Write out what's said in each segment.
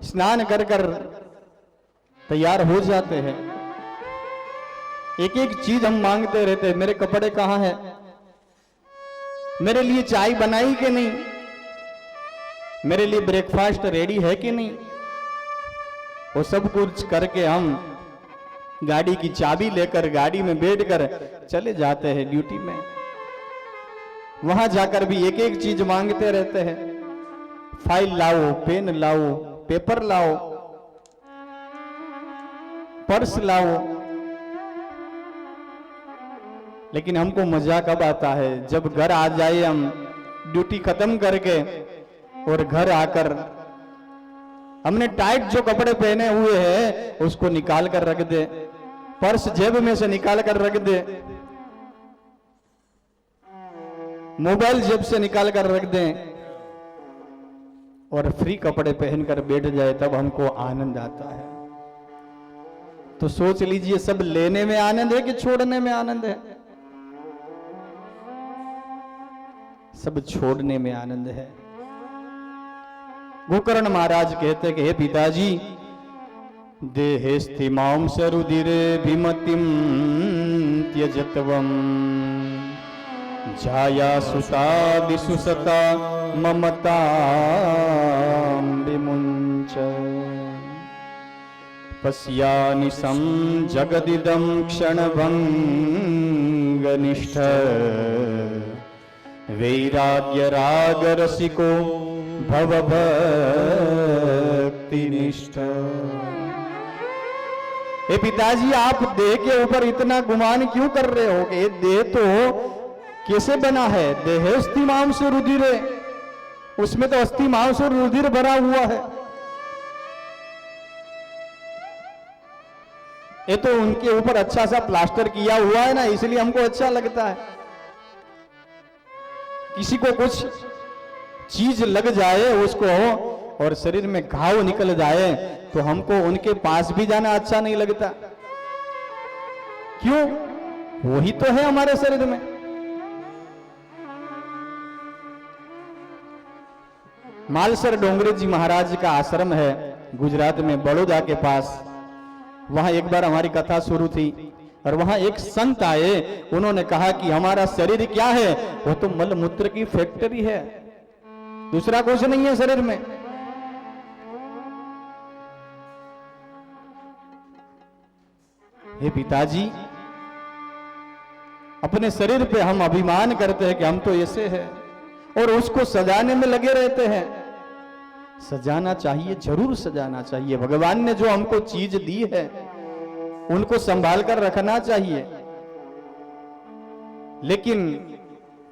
स्नान कर कर तैयार हो जाते हैं। एक एक चीज हम मांगते रहते हैं, मेरे कपड़े कहाँ हैं, मेरे लिए चाय बनाई कि नहीं, मेरे लिए ब्रेकफास्ट रेडी है कि नहीं। वो सब कुछ करके हम गाड़ी की चाबी लेकर गाड़ी में बैठकर चले जाते हैं ड्यूटी में। वहां जाकर भी एक एक चीज मांगते रहते हैं, फाइल लाओ, पेन लाओ, पेपर लाओ, पर्स लाओ। लेकिन हमको मजा कब आता है, जब घर आ जाए हम ड्यूटी खत्म करके और घर आकर हमने टाइट जो कपड़े पहने हुए हैं उसको निकाल कर रख दे, पर्स जेब में से निकाल कर रख दे, मोबाइल जेब से निकाल कर रख दे और फ्री कपड़े पहनकर बैठ जाए, तब हमको आनंद आता है। तो सोच लीजिए, सब लेने में आनंद है कि छोड़ने में आनंद है? सब छोड़ने में आनंद है। गोकर्ण महाराज कहते हैं कि हे पिताजी, देहे स्थिमां सरुधिरे विमतिं त्यजत्वं जाया सुता विसुसता ममतां विमुञ्च पश्यानिशं जगदिदं क्षणभङ्गनिष्ठ वैराग्य राग रसिको भवभक्तिनिष्ठ। हे पिताजी, आप देह के ऊपर इतना गुमान क्यों कर रहे हो? कि देह तो कैसे बना है? देह अस्थि मांस रुधिर, उसमें तो अस्थि मांस और रुधिर भरा हुआ है। ये तो उनके ऊपर अच्छा सा प्लास्टर किया हुआ है ना, इसलिए हमको अच्छा लगता है। किसी को कुछ चीज लग जाए उसको और शरीर में घाव निकल जाए तो हमको उनके पास भी जाना अच्छा नहीं लगता। क्यों? वही तो है हमारे शरीर में। मालसर डोंगरे जी महाराज का आश्रम है गुजरात में, बड़ौदा के पास। वहां एक बार हमारी कथा शुरू थी और वहां एक संत आए, उन्होंने कहा कि हमारा शरीर क्या है? वो तो मल मूत्र की फैक्ट्री है, दूसरा कुछ नहीं है शरीर में। हे पिताजी, अपने शरीर पे हम अभिमान करते हैं कि हम तो ऐसे हैं और उसको सजाने में लगे रहते हैं। सजाना चाहिए, जरूर सजाना चाहिए। भगवान ने जो हमको चीज दी है उनको संभाल कर रखना चाहिए, लेकिन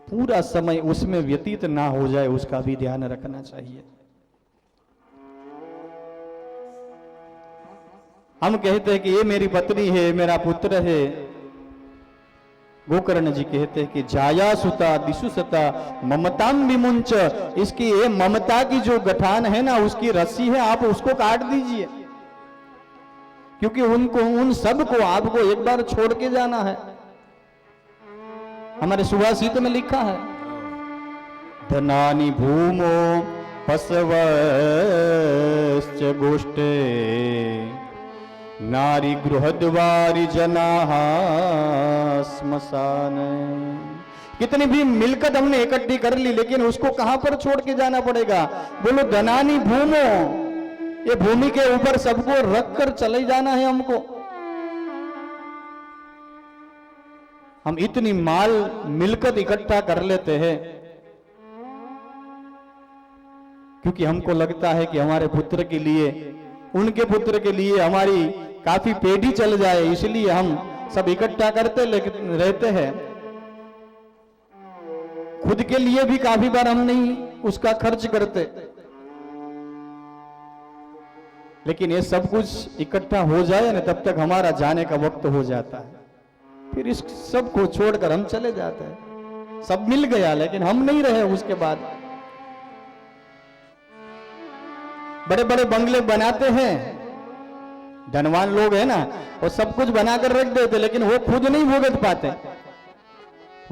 पूरा समय उसमें व्यतीत ना हो जाए उसका भी ध्यान रखना चाहिए। हम कहते हैं कि ये मेरी पत्नी है, मेरा पुत्र है। गोकर्ण जी कहते हैं कि जाया सुता दिशुसता ममतां विमुंच, इसकी ये ममता की जो गठान है ना, उसकी रस्सी है, आप उसको काट दीजिए, क्योंकि उनको, उन सबको आपको एक बार छोड़ के जाना है। हमारे सुभाषित में लिखा है, धनानि भूमो पशवश्च गोष्ठे नारी गृहद्वारी जनाः श्मशान। कितनी भी मिलकत हमने इकट्ठी कर ली, लेकिन उसको कहां पर छोड़ के जाना पड़ेगा? बोलो, धनानि भूमो, ये भूमि के ऊपर सबको रख कर चले जाना है हमको। हम इतनी माल मिलकत इकट्ठा कर लेते हैं क्योंकि हमको लगता है कि हमारे पुत्र के लिए, उनके पुत्र के लिए हमारी काफी पीढ़ी चल जाए, इसलिए हम सब इकट्ठा करते रहते हैं। खुद के लिए भी काफी बार हम नहीं उसका खर्च करते, लेकिन ये सब कुछ इकट्ठा हो जाए ना, तब तक हमारा जाने का वक्त हो जाता है। फिर इस सब को छोड़कर हम चले जाते हैं। सब मिल गया लेकिन हम नहीं रहे उसके बाद। बड़े बड़े बंगले बनाते हैं, धनवान लोग हैं ना, वो सब कुछ बनाकर रख देते, लेकिन वो खुद नहीं भुगत पाते।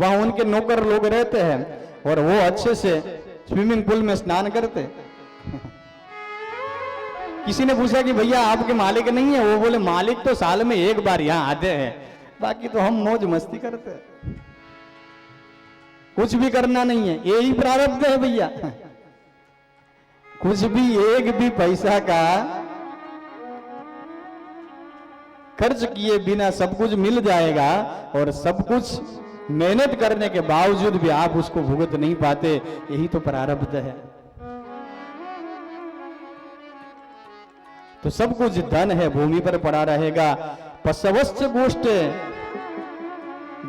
वहां उनके नौकर लोग रहते हैं और वो अच्छे से स्विमिंग पूल में स्नान करते। किसी ने पूछा कि भैया आपके मालिक नहीं है? वो बोले मालिक तो साल में एक बार यहाँ आते हैं, बाकी तो हम मौज मस्ती करते हैं, कुछ भी करना नहीं है, यही प्रारब्ध है भैया। कुछ भी एक भी पैसा का खर्च किए बिना सब कुछ मिल जाएगा, और सब कुछ मेहनत करने के बावजूद भी आप उसको भुगत नहीं पाते, यही तो प्रारब्ध है। तो सब कुछ धन है, भूमि पर पड़ा रहेगा। पशवश्च गोष्ठ,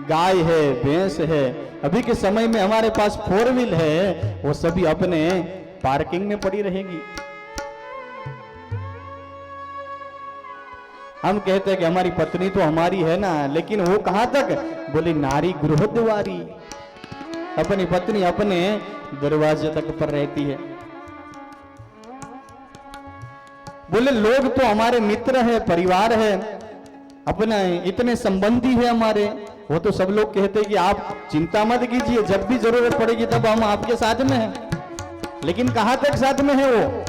गाय है, भैंस है, अभी के समय में हमारे पास 4 व्हील है, वो सभी अपने पार्किंग में पड़ी रहेगी। हम कहते हैं कि हमारी पत्नी तो हमारी है ना, लेकिन वो कहां तक? बोले नारी गृहद्वारी, अपनी पत्नी अपने दरवाजे तक पर रहती है। बोले लोग तो हमारे मित्र है, परिवार है, अपने इतने संबंधी है हमारे, वो तो सब लोग कहते हैं कि आप चिंता मत कीजिए, जब भी जरूरत पड़ेगी तब हम आपके साथ में हैं। लेकिन कहां तक साथ में है वो?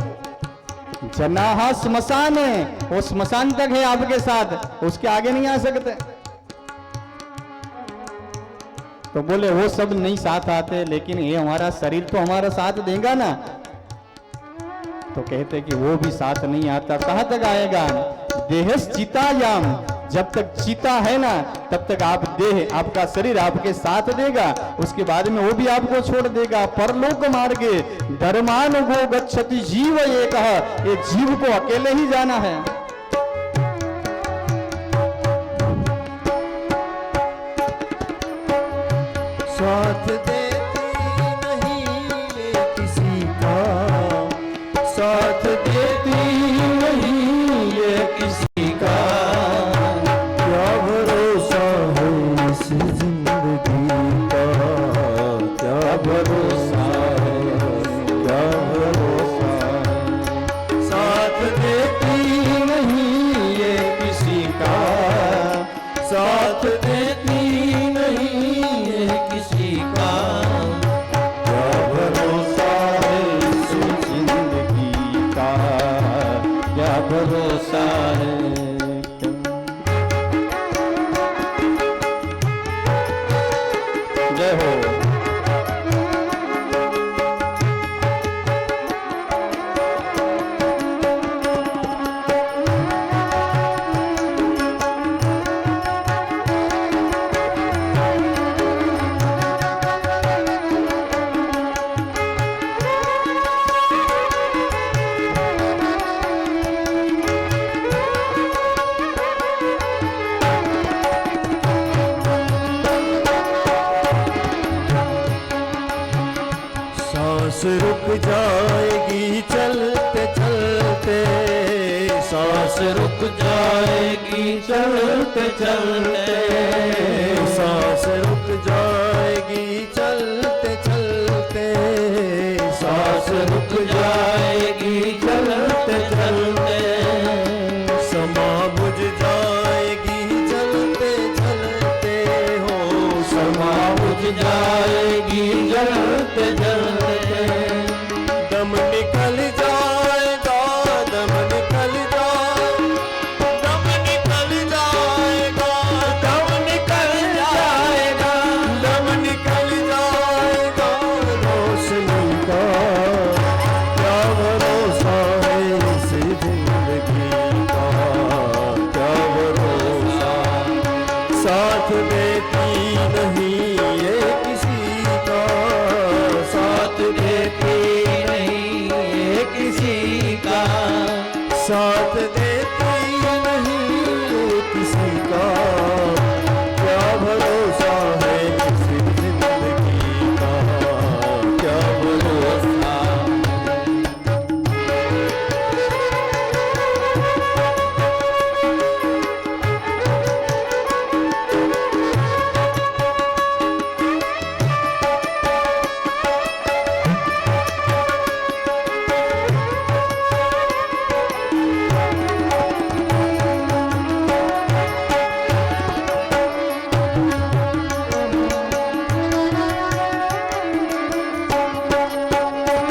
जनाहा स्मशान है, वो स्मशान तक है आपके साथ, उसके आगे नहीं आ सकते। तो बोले वो सब नहीं साथ आते, लेकिन ये हमारा शरीर तो हमारा साथ देगा ना। तो कहते कि वो भी साथ नहीं आता। कहां तक आएगा? देहस चितायाम, जब तक चिता है ना तब तक आप देह, आपका शरीर आपके साथ देगा, उसके बाद में वो भी आपको छोड़ देगा। परलोक मार्गे धर्मान गो गच्छति जीव, ये कहा, ये जीव को अकेले ही जाना है। साथ देती नहीं ये किसी का, साथ देती नहीं ये किसी का, क्या भरोसा है इस जिंदगी का, क्या भरोसा है, क्या भरोसा है। साथ देती नहीं ये किसी का, साथ देती नहीं ये किसी का, क्या भरोसा है इस जिंदगी का, क्या भरोसा है। जय हो। सांस रुक जाएगी चलते चलते, सांस रुक जाएगी चलते चलते, सांस रुक जाएगी चलते चलते, सांस रुक जाएगी चलते चलते, समा बुझ जाएगी चलते चलते हो, समा बुझ जाएगी जलते जलते, दम निकल जाएगा, दम निकल जाएगा, दम निकल जाएगा, दम निकल जाएगा, दम निकल जाएगा रोशनी का, क्या भरोसा है इस जिंदगी का, क्या भरोसा। साथ देती नहीं ये किसी का, साथ देती नहीं ये किसी का, साथ देती नहीं ये किसी का, क्या भरोसा है इस जिंदगी का, क्या भरोसा।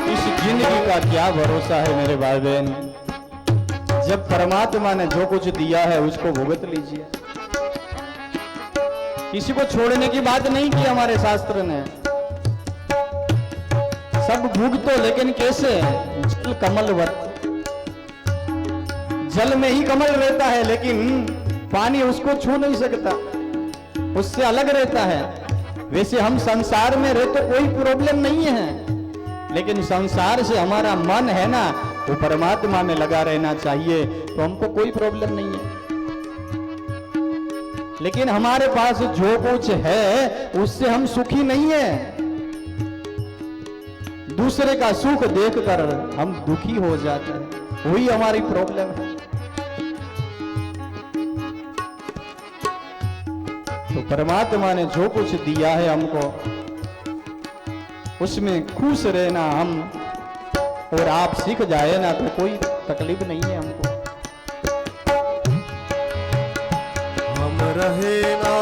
इस जिंदगी का क्या भरोसा है मेरे भाई बहन। जब परमात्मा ने जो कुछ दिया है उसको भुगत लीजिए। किसी को छोड़ने की बात नहीं की हमारे शास्त्र ने। सब भुगतो, लेकिन कैसे? जल कमलवत, जल में ही कमल रहता है, लेकिन पानी उसको छू नहीं सकता, उससे अलग रहता है। वैसे हम संसार में रहे तो कोई प्रॉब्लम नहीं है, लेकिन संसार से हमारा मन है ना, वो परमात्मा में लगा रहना चाहिए, तो हमको कोई प्रॉब्लम नहीं है। लेकिन हमारे पास जो कुछ है उससे हम सुखी नहीं है। दूसरे का सुख देखकर हम दुखी हो जाते हैं, वही हमारी प्रॉब्लम है। तो परमात्मा ने जो कुछ दिया है हमको, उसमें खुश रहना हम और आप सीख जाए ना, तो कोई तकलीफ नहीं है हमको। हम रहे ना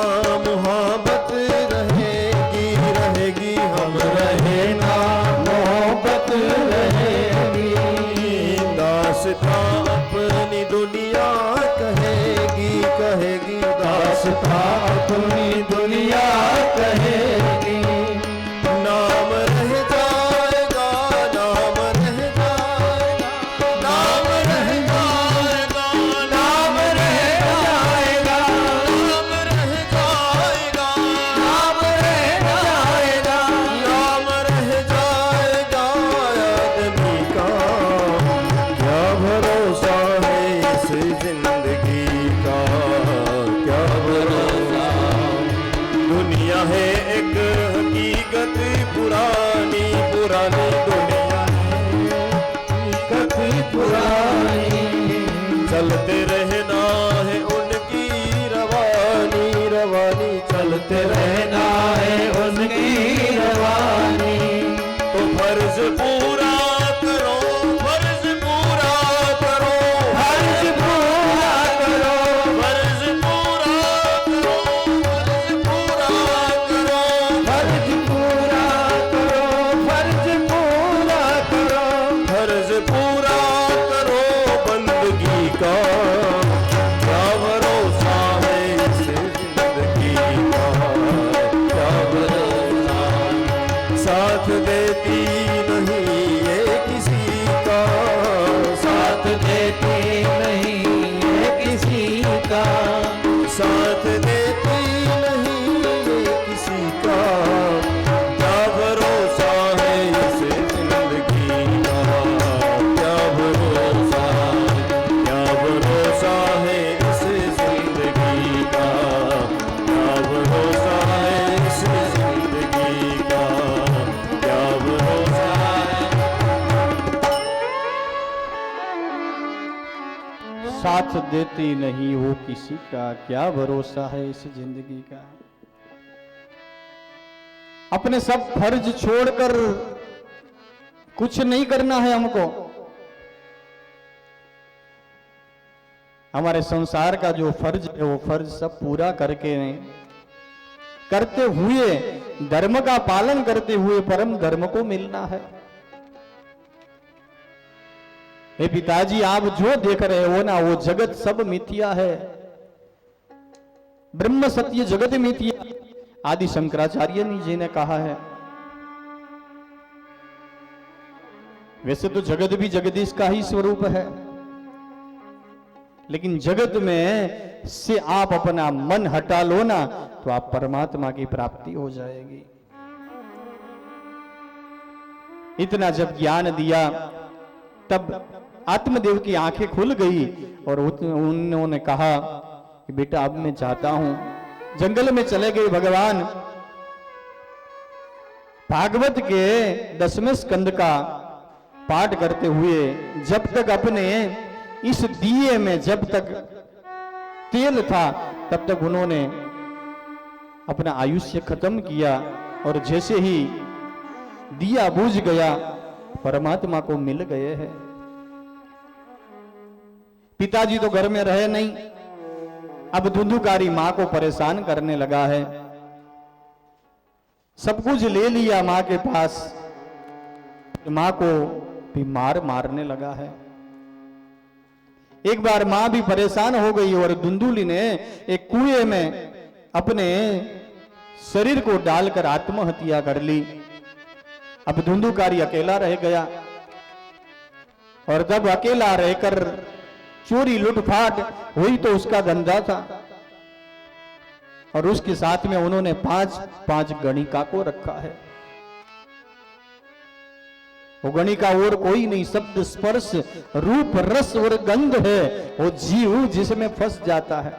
मोहब्बत रहेगी रहेगी, हम रहे ना मोहब्बत रहेगी। दास्तां अपनी दुनिया कहेगी कहेगी, दास्तां अपनी दुनिया कहेगी। नाम रह जाएगा, नाम रह जाएगा, नाम रह जाएगा, नाम रह जाएगा, नाम रह जाएगा, नाम रह जाएगा, नाम रह जाएगा। आदमी का क्या भरोसा है इस जिंदगी का, क्या भरोसा। दुनिया है एक हकीकत पुरानी पुरानी, दुनिया हकीकत पुरानी। चलते रहना है उनकी रवानी रवानी, चलते रहना है उनकी रवानी। तो फर्ज पूरा करो, फर्ज पूरा करो, फर्ज पूरा करो, फर्ज पूरा करो, फर्ज पूरा करो, फर्ज पूरा करो, फर्ज पूरा करो, फर्ज पूरा करो। बंदगी का क्या भरोसा है इस जिंदगी का, क्या भरोसा। साथ देती नहीं ये किसी का, साथ देती नहीं ये किसी का, साथ देती नहीं ये किसी का। क्या भरोसा है इस जिंदगी का, क्या भरोसा, क्या भरोसा है इस जिंदगी का, क्या भरोसा है इस जिंदगी का, क्या भरोसा है। साथ देती नहीं वो किसी का, क्या भरोसा है इस जिंदगी का। अपने सब फर्ज छोड़कर कुछ नहीं करना है हमको। हमारे संसार का जो फर्ज है वो फर्ज सब पूरा करके करते हुए, धर्म का पालन करते हुए परम धर्म को मिलना है। हे पिताजी, आप जो देख रहे हो ना, वो जगत सब मिथ्या है। ब्रह्म सत्य जगत मिथ्या, आदि शंकराचार्य जी ने कहा है। वैसे तो जगत भी जगदीश का ही स्वरूप है, लेकिन जगत में से आप अपना मन हटा लो ना, तो आप परमात्मा की प्राप्ति हो जाएगी। इतना जब ज्ञान दिया, तब आत्मदेव की आंखें खुल गई और उन्होंने कहा कि बेटा अब मैं चाहता हूं। जंगल में चले गए भगवान। भागवत के 10वें स्कंद का पाठ करते हुए, जब तक अपने इस दिए में जब तक तेल था, तब तक उन्होंने अपना आयुष्य खत्म किया, और जैसे ही दिया बुझ गया, परमात्मा को मिल गए हैं। पिताजी तो घर में रहे नहीं, अब धुंधुकारी मां को परेशान करने लगा है। सब कुछ ले लिया मां के पास, मां को भी मारने लगा है। एक बार मां भी परेशान हो गई और धुंधुली ने एक कुएं में अपने शरीर को डालकर आत्महत्या कर ली। अब धुंधुकारी अकेला रह गया और जब अकेला रहकर चोरी लूटफाट हुई तो उसका धंधा था और उसके साथ में उन्होंने 5 गणिका को रखा है। वो गणिका और कोई नहीं, शब्द स्पर्श रूप रस और गंध है वो जीव जिसमें फंस जाता है।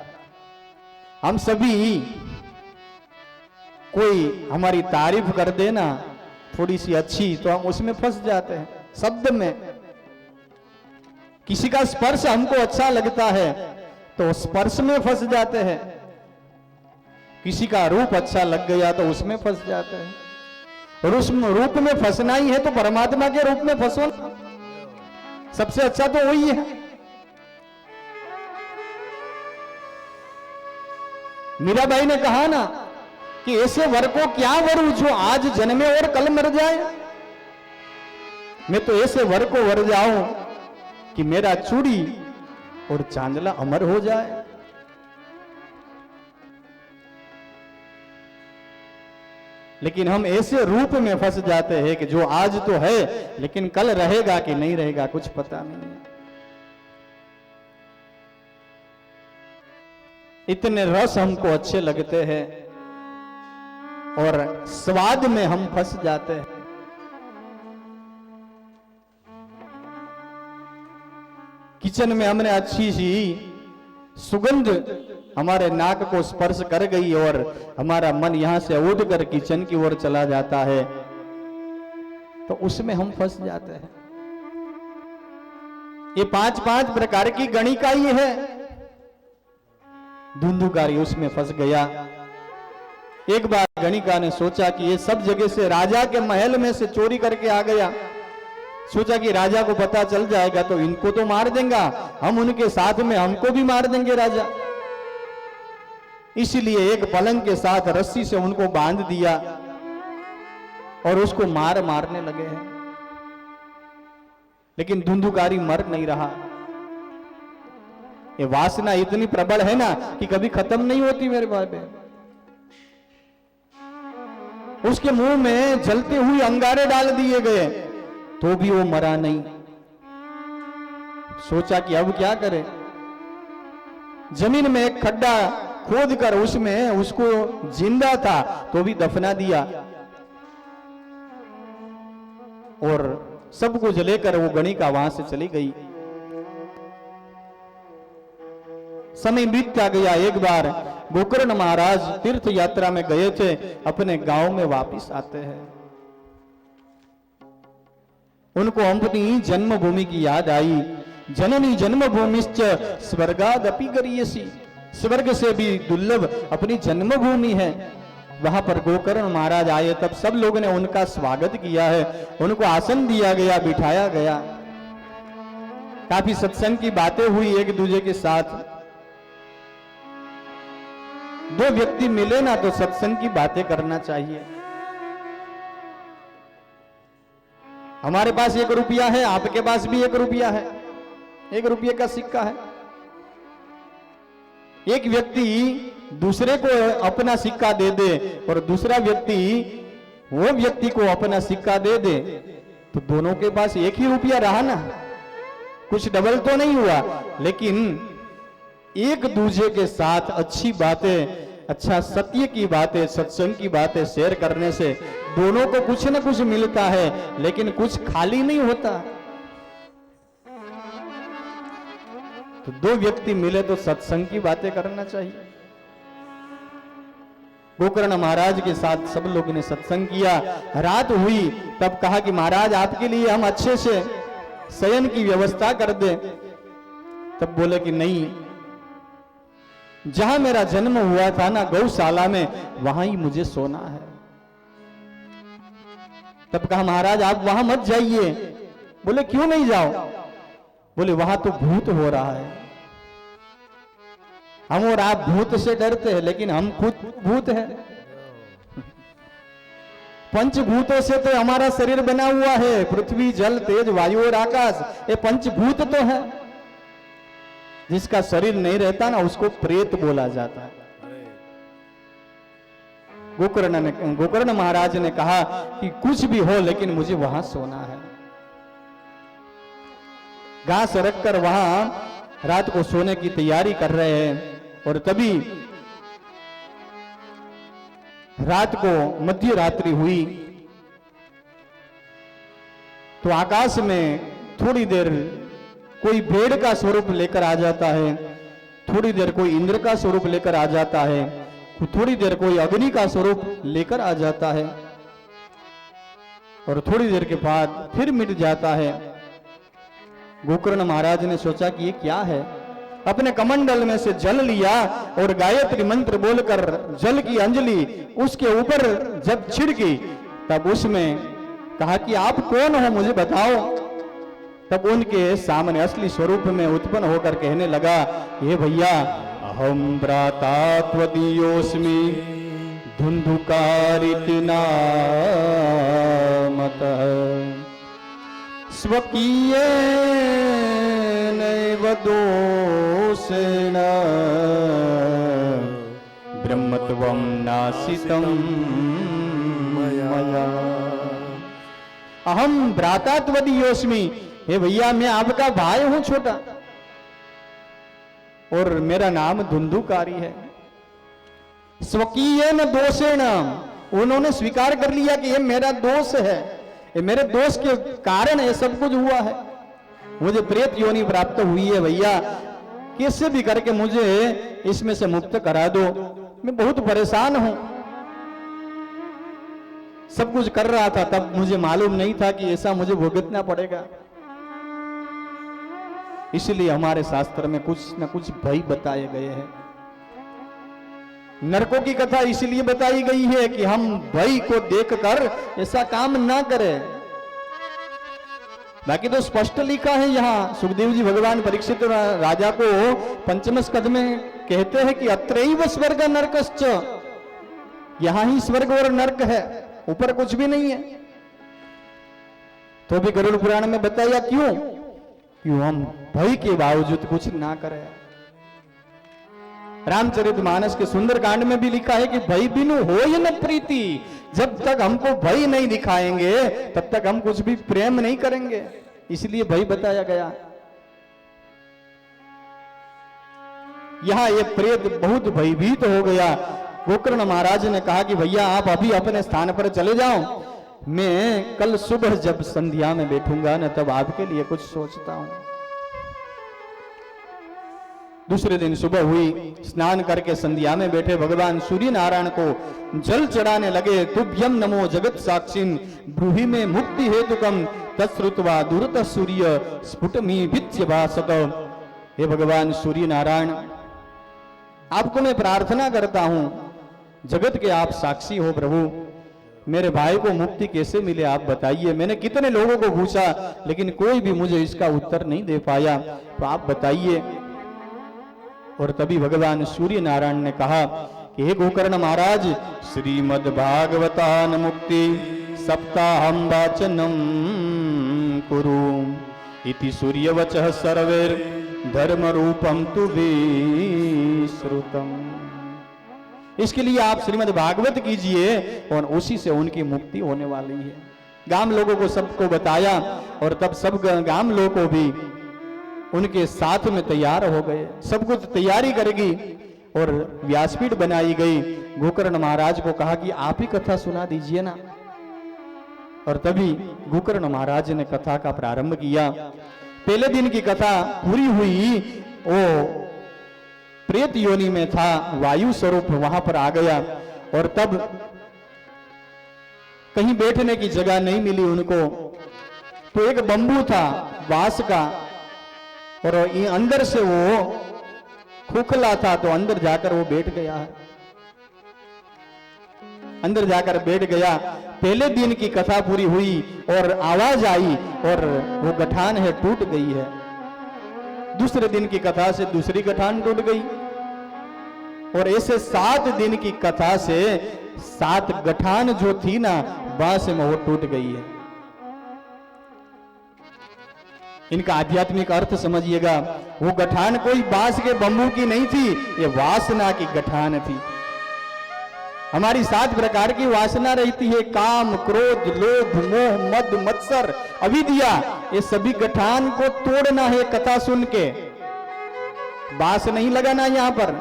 हम सभी कोई हमारी तारीफ कर देना थोड़ी सी अच्छी तो हम उसमें फंस जाते हैं। शब्द में किसी का स्पर्श हमको अच्छा लगता है तो स्पर्श में फंस जाते हैं, किसी का रूप अच्छा लग गया तो उसमें फंस जाते हैं। और उस रूप में फंसना ही है तो परमात्मा के रूप में फंसो, सबसे अच्छा तो वही है। मीराबाई ने कहा ना कि ऐसे वर को क्या वरू जो आज जन्मे और कल मर जाए। मैं तो ऐसे वर को वर जाऊं कि मेरा चूड़ी और चांदला अमर हो जाए। लेकिन हम ऐसे रूप में फंस जाते हैं कि जो आज तो है लेकिन कल रहेगा कि नहीं रहेगा कुछ पता नहीं है। इतने रस हमको अच्छे लगते हैं और स्वाद में हम फंस जाते हैं। किचन में हमने अच्छी सी सुगंध हमारे नाक को स्पर्श कर गई और हमारा मन यहां से उड़कर किचन की ओर चला जाता है तो उसमें हम फंस जाते हैं। ये 5 प्रकार की गणिका ही है। धुंधुकारी उसमें फंस गया। एक बार गणिका ने सोचा कि ये सब जगह से राजा के महल में से चोरी करके आ गया। सोचा कि राजा को पता चल जाएगा तो इनको तो मार देगा, हम उनके साथ में हमको भी मार देंगे राजा। इसलिए एक पलंग के साथ रस्सी से उनको बांध दिया और उसको मारने लगे हैं। लेकिन धुंधुकारी मर नहीं रहा। ये वासना इतनी प्रबल है ना कि कभी खत्म नहीं होती मेरे भाई। उसके मुंह में जलते हुए अंगारे डाल दिए गए तो भी वो मरा नहीं। सोचा कि अब क्या करे। जमीन में एक खड्डा खोद कर उसमें उसको जिंदा था तो भी दफना दिया और सब कुछ लेकर वो गणिका वहां से चली गई। समय बीतता गया। एक बार गोकर्ण महाराज तीर्थ यात्रा में गए थे, अपने गांव में वापस आते हैं। उनको अपनी जन्मभूमि की याद आई। जननी जन्मभूमिश्च स्वर्गादपि गरीयसी, स्वर्ग से भी दुर्लभ अपनी जन्मभूमि है। वहां पर गोकर्ण महाराज आए तब सब लोगों ने उनका स्वागत किया है। उनको आसन दिया गया, बिठाया गया। काफी सत्संग की बातें हुई एक दूसरे के साथ। दो व्यक्ति मिले ना तो सत्संग की बातें करना चाहिए। हमारे पास 1 रुपया है, आपके पास भी 1 रुपया है, 1 रुपये का सिक्का है। एक व्यक्ति दूसरे को अपना सिक्का दे दे और दूसरा व्यक्ति वो व्यक्ति को अपना सिक्का दे दे तो दोनों के पास 1 ही रुपया रहा ना, कुछ डबल तो नहीं हुआ। लेकिन एक दूसरे के साथ अच्छी बातें, अच्छा सत्य की बातें, सत्संग की बातें शेयर करने से दोनों को कुछ न कुछ मिलता है, लेकिन कुछ खाली नहीं होता। तो 2 व्यक्ति मिले तो सत्संग की बातें करना चाहिए। गोकर्ण महाराज के साथ सब लोगों ने सत्संग किया। रात हुई तब कहा कि महाराज आपके लिए हम अच्छे से शयन की व्यवस्था कर दें। तब बोले कि नहीं, जहां मेरा जन्म हुआ था ना गौशाला में, वहां ही मुझे सोना है। तब कहा महाराज आप वहां मत जाइए। बोले क्यों नहीं जाओ? बोले वहां तो भूत हो रहा है। हम और आप भूत से डरते हैं लेकिन हम खुद भूत हैं। पंचभूतों से तो हमारा शरीर बना हुआ है, पृथ्वी जल तेज वायु और आकाश, ये पंचभूत तो है। जिसका शरीर नहीं रहता ना उसको प्रेत बोला जाता है। गोकर्ण महाराज ने कहा कि कुछ भी हो लेकिन मुझे वहां सोना है। घास रखकर वहां रात को सोने की तैयारी कर रहे हैं और तभी रात को मध्य रात्रि हुई तो आकाश में थोड़ी देर कोई भेड़ का स्वरूप लेकर आ जाता है, थोड़ी देर कोई इंद्र का स्वरूप लेकर आ जाता है, थोड़ी देर कोई अग्नि का स्वरूप लेकर आ जाता है और थोड़ी देर के बाद फिर मिट जाता है। गोकर्ण महाराज ने सोचा कि ये क्या है। अपने कमंडल में से जल लिया और गायत्री मंत्र बोलकर जल की अंजलि उसके ऊपर जब छिड़की तब उसमें कहा कि आप कौन हो मुझे बताओ। तब उनके सामने असली स्वरूप में उत्पन्न होकर कहने लगा, हे भैया अहम भ्राता त्वदीयोऽस्मि धुंधुकारिति नामतः स्वकीयेनैव दोषेण ब्रह्मत्वं नासितं मया। अहम भ्राता त्वदीयोऽस्मि, हे भैया मैं आपका भाई हूं छोटा और मेरा नाम धुंधुकारी है। स्वकीयेन दोषेण, उन्होंने स्वीकार कर लिया कि ये मेरा दोष है, ये मेरे दोष के कारण ये सब कुछ हुआ है। मुझे प्रेत योनि प्राप्त हुई है भैया, कैसे भी करके मुझे इसमें से मुक्त करा दो, मैं बहुत परेशान हूं। सब कुछ कर रहा था तब मुझे मालूम नहीं था कि ऐसा मुझे भुगतना पड़ेगा। इसलिए हमारे शास्त्र में कुछ न कुछ भय बताए गए हैं। नरकों की कथा इसलिए बताई गई है कि हम भय को देखकर ऐसा काम ना करें। बाकी तो स्पष्ट लिखा है यहाँ। सुखदेव जी भगवान परीक्षित राजा को पंचम स्कंध में कहते हैं कि अत्रैव स्वर्ग नरकश्च, यहां ही स्वर्ग और नरक है, ऊपर कुछ भी नहीं है। तो भी गरुड़ पुराण में बताया क्यों हम भय के बावजूद कुछ ना करें। रामचरितमानस के सुंदर कांड में भी लिखा है कि भय बिनु होय न प्रीति, जब तक हमको भय नहीं दिखाएंगे तब तक हम कुछ भी प्रेम नहीं करेंगे, इसलिए भय बताया गया। यहां ये प्रेत बहुत भयभीत हो गया। गोकर्ण महाराज ने कहा कि भैया आप अभी अपने स्थान पर चले जाओ, मैं कल सुबह जब संध्या में बैठूंगा ना तब आपके लिए कुछ सोचता हूं। दूसरे दिन सुबह हुई, स्नान करके संध्या में बैठे भगवान सूर्य नारायण को जल चढ़ाने लगे। तुभ्यम नमो जगत साक्षिन् ब्रूहि में मुक्ति हेतुकम तत्श्रुत्वा दूरतः सूर्य स्फुटमी भित्य भासत। हे भगवान सूर्य नारायण, आपको मैं प्रार्थना करता हूं, जगत के आप साक्षी हो प्रभु, मेरे भाई को मुक्ति कैसे मिले आप बताइए। मैंने कितने लोगों को पूछा लेकिन कोई भी मुझे इसका उत्तर नहीं दे पाया, तो आप बताइए। और तभी भगवान सूर्य नारायण ने कहा कि हे गोकर्ण महाराज, श्रीमद् भागवतान मुक्ति सप्ताहम वाचनम कुरु इति सूर्यवचः सर्वैर् धर्म रूपम तु विश्रुतम। इसके लिए आप श्रीमद् भागवत कीजिए और उसी से उनकी मुक्ति होने वाली है। गांव लोगों को सबको बताया और तब सब गांव लोगों को भी उनके साथ में तैयार हो गए। सब कुछ तैयारी करेगी और व्यासपीठ बनाई गई। गोकर्ण महाराज को कहा कि आप ही कथा सुना दीजिए ना। और तभी गोकर्ण महाराज ने कथा का प्रारंभ किया। पहले दिन की कथा पूरी हुई, वो प्रेत योनि में था, वायु स्वरूप वहां पर आ गया और तब कहीं बैठने की जगह नहीं मिली उनको, तो एक बंबू था बांस का और अंदर से वो खोखला था, तो अंदर जाकर वो बैठ गया है। अंदर जाकर बैठ गया। पहले दिन की कथा पूरी हुई और आवाज आई और वो गठान है टूट गई है। दूसरे दिन की कथा से दूसरी गठान टूट गई और ऐसे 7 दिन की कथा से 7 गठान जो थी ना बांस में वो टूट गई है। इनका आध्यात्मिक अर्थ समझिएगा। वो गठान कोई बांस के बम्बू की नहीं थी, ये वासना की गठान थी। हमारी 7 प्रकार की वासना रहती है, काम, क्रोध, लोभ, मोह, मद, मत्सर, अविद्या। ये सभी गठान को तोड़ना है कथा सुन के। बांस नहीं लगाना यहाँ पर।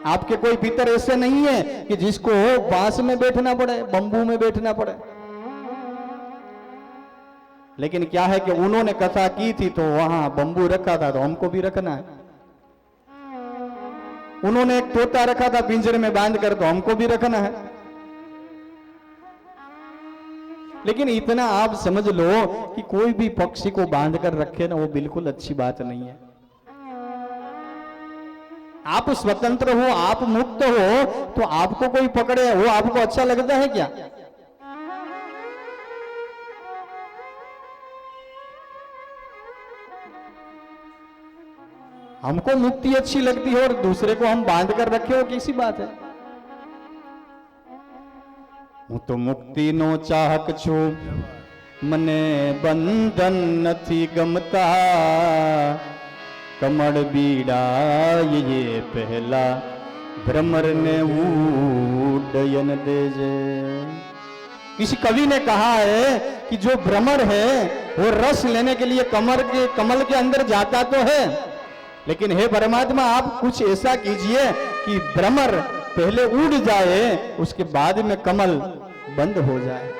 आपके कोई पितर ऐसे नहीं है कि जिसको बांस में बैठना पड़े, बंबू में बैठना पड़े। लेकिन क्या है कि उन्होंने कथा की थी तो वहां बंबू रखा था, तो हमको भी रखना है। उन्होंने एक तोता रखा था पिंजरे में बांध कर, तो हमको भी रखना है। लेकिन इतना आप समझ लो कि कोई भी पक्षी को बांध कर रखे ना, वो बिल्कुल अच्छी बात नहीं है। आप स्वतंत्र हो, आप मुक्त हो, तो आपको कोई पकड़े, वो आपको अच्छा लगता है क्या? हमको मुक्ति अच्छी लगती है और दूसरे को हम बांध कर रखे हो, कैसी बात है? હું તો મુક્તિનો ચાહક છું, મને બંધન નથી ગમતા, કમળ બીડાય ये पहला भ्रमर ने उडयन देजे। किसी कवि ने कहा है कि जो भ्रमर है वो रस लेने के लिए कमल के अंदर जाता तो है, लेकिन हे परमात्मा आप कुछ ऐसा कीजिए कि भ्रमर पहले उड़ जाए, उसके बाद में कमल बंद हो जाए,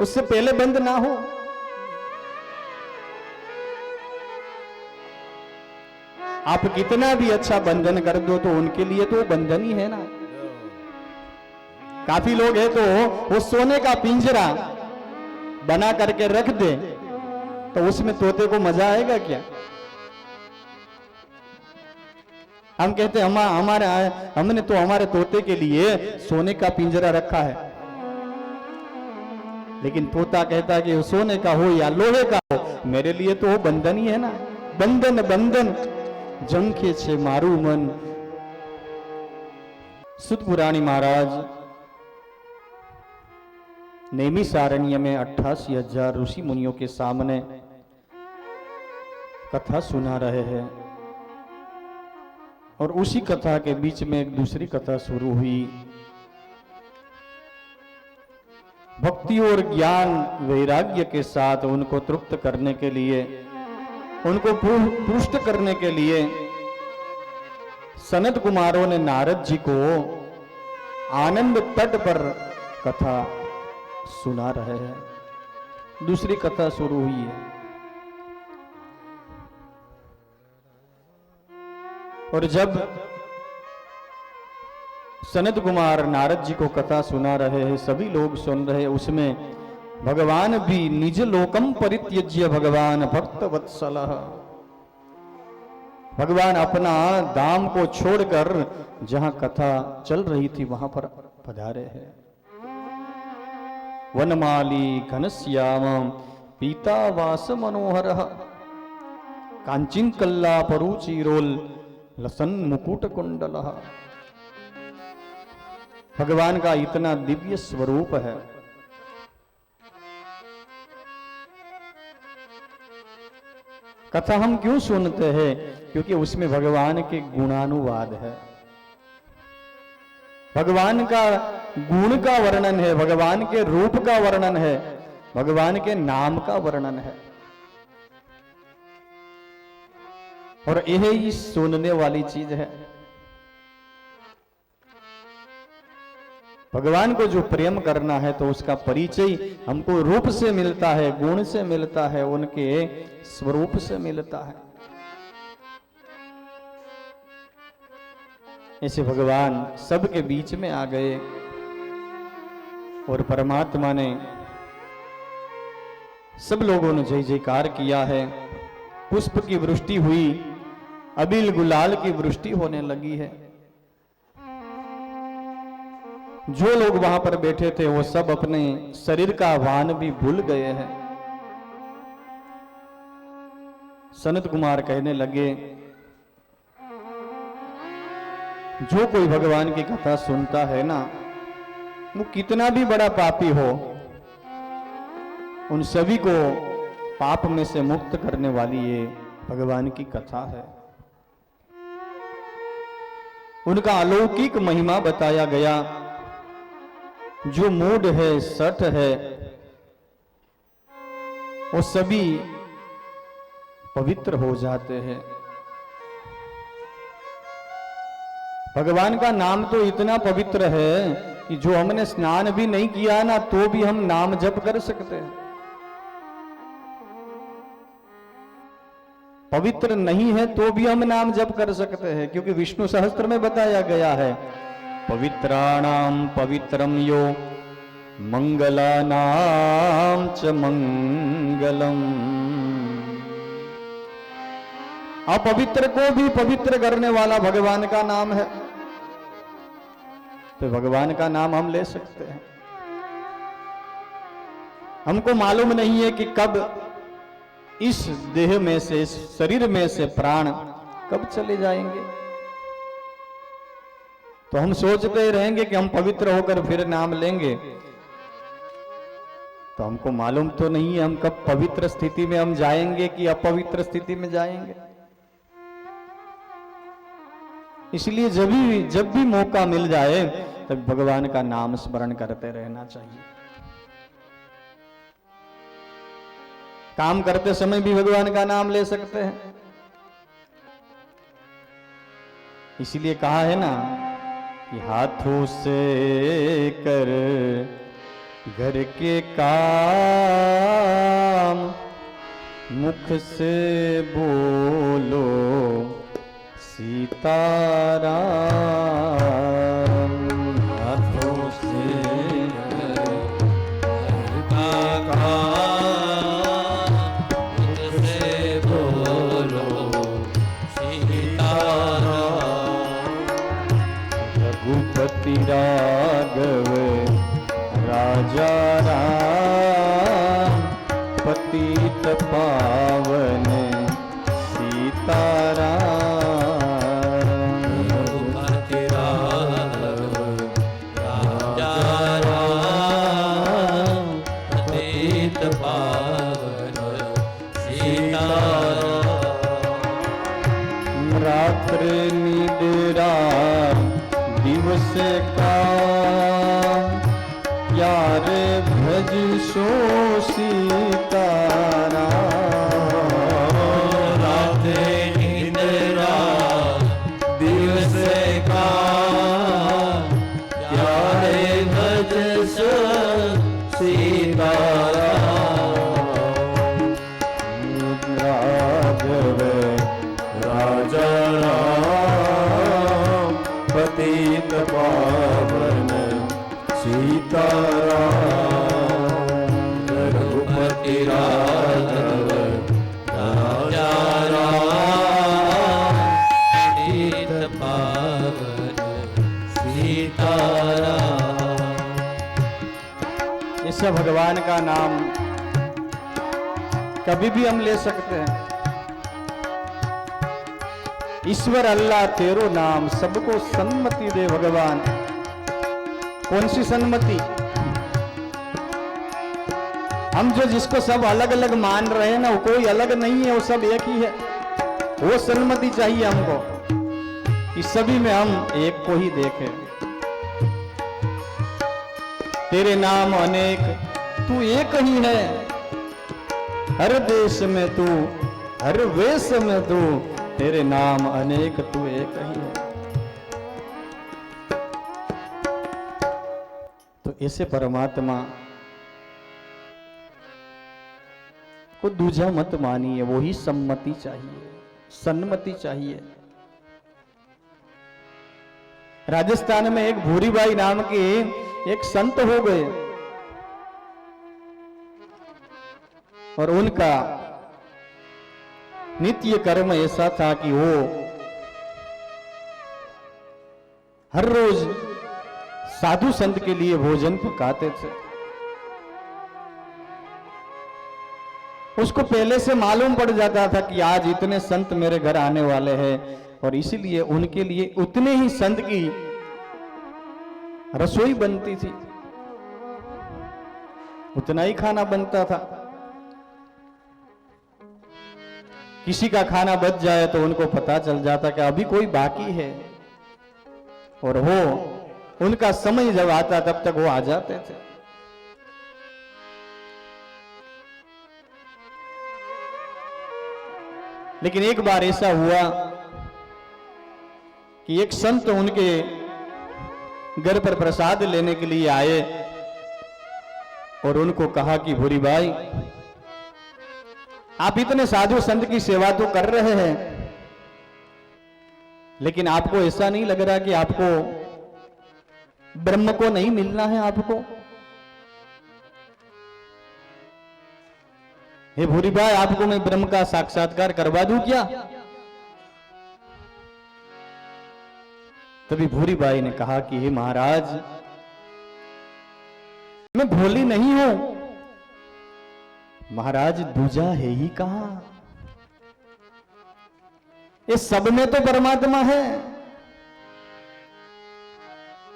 उससे पहले बंद ना हो। आप कितना भी अच्छा बंधन कर दो तो उनके लिए तो बंधन ही है ना। काफी लोग है तो वो सोने का पिंजरा बना करके रख दे, तो उसमें तोते को मजा आएगा क्या? हम कहते हमने तो हमारे तोते के लिए सोने का पिंजरा रखा है, लेकिन तोता कहता है कि सोने का हो या लोहे का हो, मेरे लिए तो वो बंधन ही है ना। बंधन बंधन जंखे छे मारू मन। सुत पुराणी महाराज नैमिषारण्य में 88,000 ऋषि मुनियों के सामने कथा सुना रहे हैं, और उसी कथा के बीच में एक दूसरी कथा शुरू हुई। भक्ति और ज्ञान वैराग्य के साथ उनको तृप्त करने के लिए, उनको पुष्ट करने के लिए सनत कुमारों ने नारद जी को आनंद तट पर कथा सुना रहे हैं। दूसरी कथा शुरू हुई है, और जब सनत कुमार नारद जी को कथा सुना रहे हैं, सभी लोग सुन रहे, उसमें भगवान भी निज लोकम परित्यज्य भगवान भक्त वत्सलः, भगवान अपना धाम को छोड़कर जहां कथा चल रही थी वहां पर पधारे हैं। वनमाली घनश्याम पीतावास मनोहरः, कांचन कल्ला परुचिरोल लसन मुकुट कुंडलः। भगवान का इतना दिव्य स्वरूप है। कथा हम क्यों सुनते हैं? क्योंकि उसमें भगवान के गुणानुवाद है, भगवान का गुण का वर्णन है, भगवान के रूप का वर्णन है, भगवान के नाम का वर्णन है। और यही सुनने वाली चीज है। भगवान को जो प्रेम करना है तो उसका परिचय हमको रूप से मिलता है, गुण से मिलता है, उनके स्वरूप से मिलता है। ऐसे भगवान सबके बीच में आ गए और परमात्मा ने, सब लोगों ने जय जयकार किया है। पुष्प की वृष्टि हुई, अबील गुलाल की वृष्टि होने लगी है। जो लोग वहां पर बैठे थे वो सब अपने शरीर का भान भी भूल गए हैं। सनत कुमार कहने लगे, जो कोई भगवान की कथा सुनता है ना, वो कितना भी बड़ा पापी हो, उन सभी को पाप में से मुक्त करने वाली ये भगवान की कथा है। उनका अलौकिक महिमा बताया गया। जो मूढ़ है, सठ है, वो सभी पवित्र हो जाते हैं। भगवान का नाम तो इतना पवित्र है कि जो हमने स्नान भी नहीं किया ना, तो भी हम नाम जप कर सकते हैं। पवित्र नहीं है तो भी हम नाम जप कर सकते हैं, क्योंकि विष्णु सहस्त्र में बताया गया है, पवित्राणाम पवित्रम यो मंगलानाम च मंगलम। अपवित्र को भी पवित्र करने वाला भगवान का नाम है, तो भगवान का नाम हम ले सकते हैं। हमको मालूम नहीं है कि कब इस देह में से, इस शरीर में से प्राण कब चले जाएंगे, तो हम सोचते रहेंगे कि हम पवित्र होकर फिर नाम लेंगे, तो हमको मालूम तो नहीं है हम कब पवित्र स्थिति में हम जाएंगे कि अपवित्र स्थिति में जाएंगे। इसलिए जब भी मौका मिल जाए तब भगवान का नाम स्मरण करते रहना चाहिए। काम करते समय भी भगवान का नाम ले सकते हैं। इसलिए कहा है ना कि हाथों से कर घर के काम, मुख से बोलो सीताराम। हाथों से घर का काम, मुख से बोलो सीताराम। रघुपति राघव राजा राम, पतित पावन सीताराम। रघुपति राघव राजा राम, पतित पावन सीताराम। रात्र निद्रा दिवस का यार भज सो सीताराम। रात निद्रा दिवस का यार भज सो सीताराम। राघव राजा राम, पतित पावन सीताराम। रघुपति राघव राजा राम, पतित पावन सीताराम। इस भगवान का नाम कभी भी हम ले सकते हैं। ईश्वर अल्लाह तेरो नाम, सबको सन्मति दे भगवान। कौन सी सन्मति? हम जो जिसको सब अलग अलग मान रहे हैं ना, वो कोई अलग नहीं है, वो सब एक ही है। वो सन्मति चाहिए हमको कि सभी में हम एक को ही देखें। तेरे नाम अनेक, तू एक ही है। हर देश में तू, हर वेश में तू, तेरे नाम अनेक, तू एक ही है। तो ऐसे परमात्मा को दूजा मत मानिए, वो ही सम्मति चाहिए, सन्मति चाहिए। राजस्थान में एक भूरीबाई नाम के एक संत हो गए और उनका नित्य कर्म ऐसा था कि वो हर रोज साधु संत के लिए भोजन पकाते थे। उसको पहले से मालूम पड़ जाता था कि आज इतने संत मेरे घर आने वाले हैं, और इसीलिए उनके लिए उतने ही संत की रसोई बनती थी, उतना ही खाना बनता था। किसी का खाना बच जाए तो उनको पता चल जाता कि अभी कोई बाकी है, और वो उनका समय जब आता तब तक वो आ जाते थे। लेकिन एक बार ऐसा हुआ कि एक संत उनके घर पर प्रसाद लेने के लिए आए और उनको कहा कि भूरी भाई, आप इतने साधु संत की सेवा तो कर रहे हैं, लेकिन आपको ऐसा नहीं लग रहा कि आपको ब्रह्म को नहीं मिलना है? आपको हे भूरी भाई, आपको मैं ब्रह्म का साक्षात्कार करवा दूं क्या? तभी भूरी बाई ने कहा कि हे महाराज, मैं भोली नहीं हूं। महाराज, दूजा है ही कहां? ये सब में तो परमात्मा है।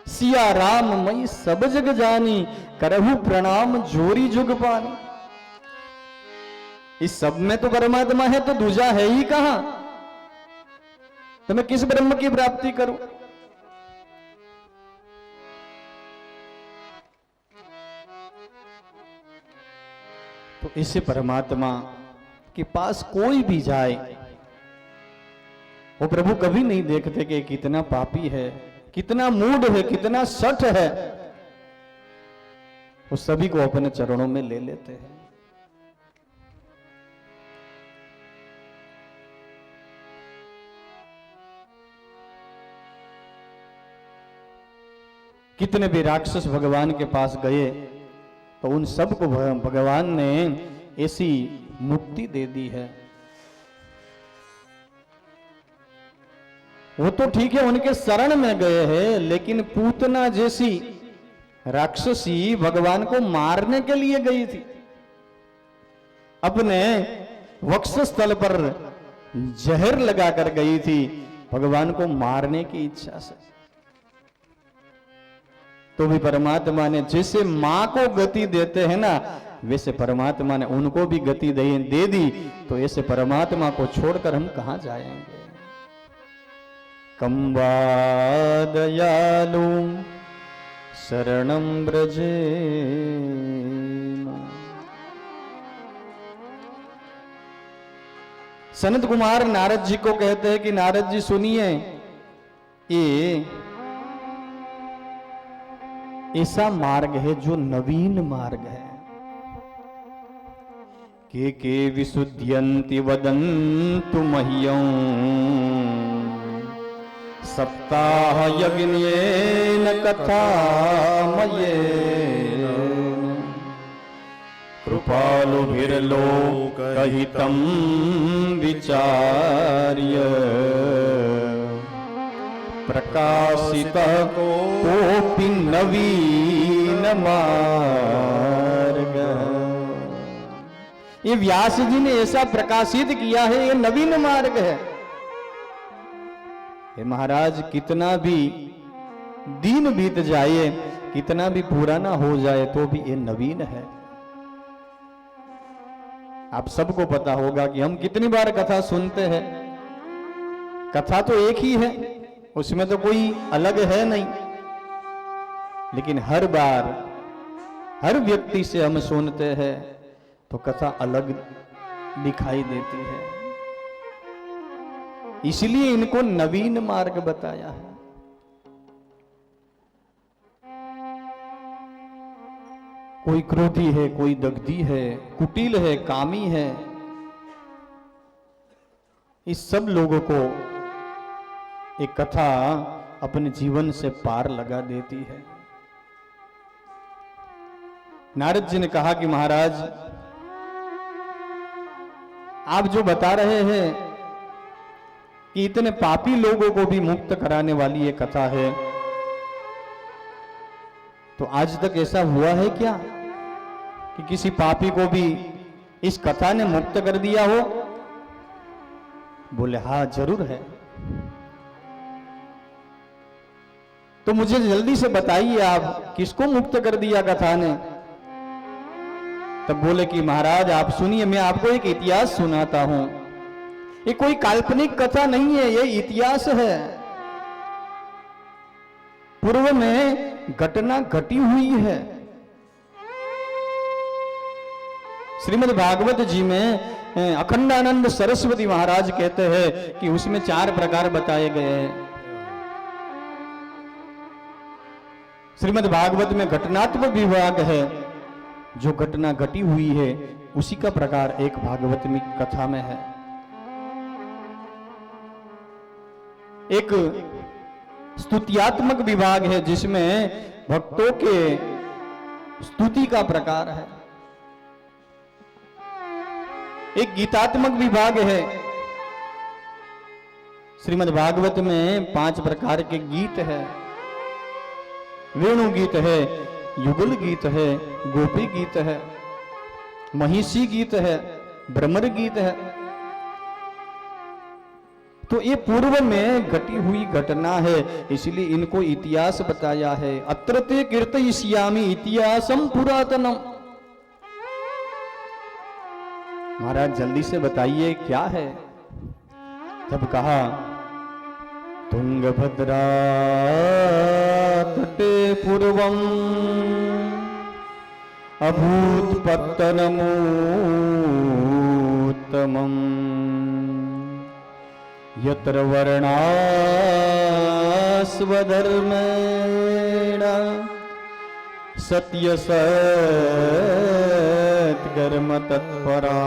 सिया राम मई सब जग जानी, करहु प्रणाम जोरी जुग पानी। इस सब में तो परमात्मा है, तो दूजा है ही कहां? तो मैं किस ब्रह्म की प्राप्ति करूं? तो इसे परमात्मा के पास कोई भी जाए, वो प्रभु कभी नहीं देखते कि कितना पापी है, कितना मूढ़ है, कितना सठ है। वो सभी को अपने चरणों में ले लेते हैं। कितने भी राक्षस भगवान के पास गए तो उन सबको भगवान ने ऐसी मुक्ति दे दी है। वो तो ठीक है, उनके शरण में गए हैं, लेकिन पूतना जैसी राक्षसी भगवान को मारने के लिए गई थी। अपने वक्षस्थल पर जहर लगाकर गई थी भगवान को मारने की इच्छा से। तो भी परमात्मा ने जैसे मां को गति देते हैं ना, वैसे परमात्मा ने उनको भी गति दे दी। तो ऐसे परमात्मा को छोड़कर हम कहां जाएंगे? कंबा दयालु शरणं ब्रजे। सनत कुमार नारद जी को कहते हैं कि नारद जी सुनिए, ये ऐसा मार्ग है जो नवीन मार्ग है। के विशुद्ध्यन्ति वदन्तु मह्यं सप्ताह यज्ञेन कथामयेन कृपालुभिर्लोकहितं विचार्य प्रकाशितः कोऽपि नवीन मार्ग। ये व्यास जी ने ऐसा प्रकाशित किया है, ये नवीन मार्ग है। हे महाराज, कितना भी दिन बीत जाए, कितना भी पुराना हो जाए, तो भी ये नवीन है। आप सबको पता होगा कि हम कितनी बार कथा सुनते हैं। कथा तो एक ही है, उसमें तो कोई अलग है नहीं, लेकिन हर बार हर व्यक्ति से हम सुनते हैं तो कथा अलग दिखाई देती है। इसलिए इनको नवीन मार्ग बताया है। कोई क्रोधी है, कोई दग्धी है, कुटिल है, कामी है, इस सब लोगों को एक कथा अपने जीवन से पार लगा देती है। नारद जी ने कहा कि महाराज, आप जो बता रहे हैं कि इतने पापी लोगों को भी मुक्त कराने वाली ये कथा है, तो आज तक ऐसा हुआ है क्या कि किसी पापी को भी इस कथा ने मुक्त कर दिया हो? बोले हाँ, जरूर है। तो मुझे जल्दी से बताइए, आप किसको मुक्त कर दिया कथा ने? तब बोले कि महाराज आप सुनिए, मैं आपको एक इतिहास सुनाता हूं। ये कोई काल्पनिक कथा नहीं है, ये इतिहास है। पूर्व में घटना घटी हुई है। श्रीमद् भागवत जी में अखंडानंद सरस्वती महाराज कहते हैं कि उसमें 4 प्रकार बताए गए हैं। श्रीमद् भागवत में घटनात्मक विभाग है, जो घटना घटी हुई है उसी का प्रकार एक भागवत में कथा में है। एक स्तुत्यात्मक विभाग है जिसमें भक्तों के स्तुति का प्रकार है। एक गीतात्मक विभाग है। श्रीमद् भागवत में 5 प्रकार के गीत है। वेणु गीत है, युगल गीत है, गोपी गीत है, महिषी गीत है, भ्रमर गीत है। तो ये पूर्व में घटी हुई घटना है, इसलिए इनको इतिहास बताया है। अत्र ते कीर्तयिष्यामि इतिहासम पुरातनम। महाराज जल्दी से बताइए क्या है। तब कहा तुंगभद्रा तटे पूर्वम अभूत पत्तनमोत्तमम् यत्र वर्णास्वधर्मेण सत्य सत्कर्म तत्परा।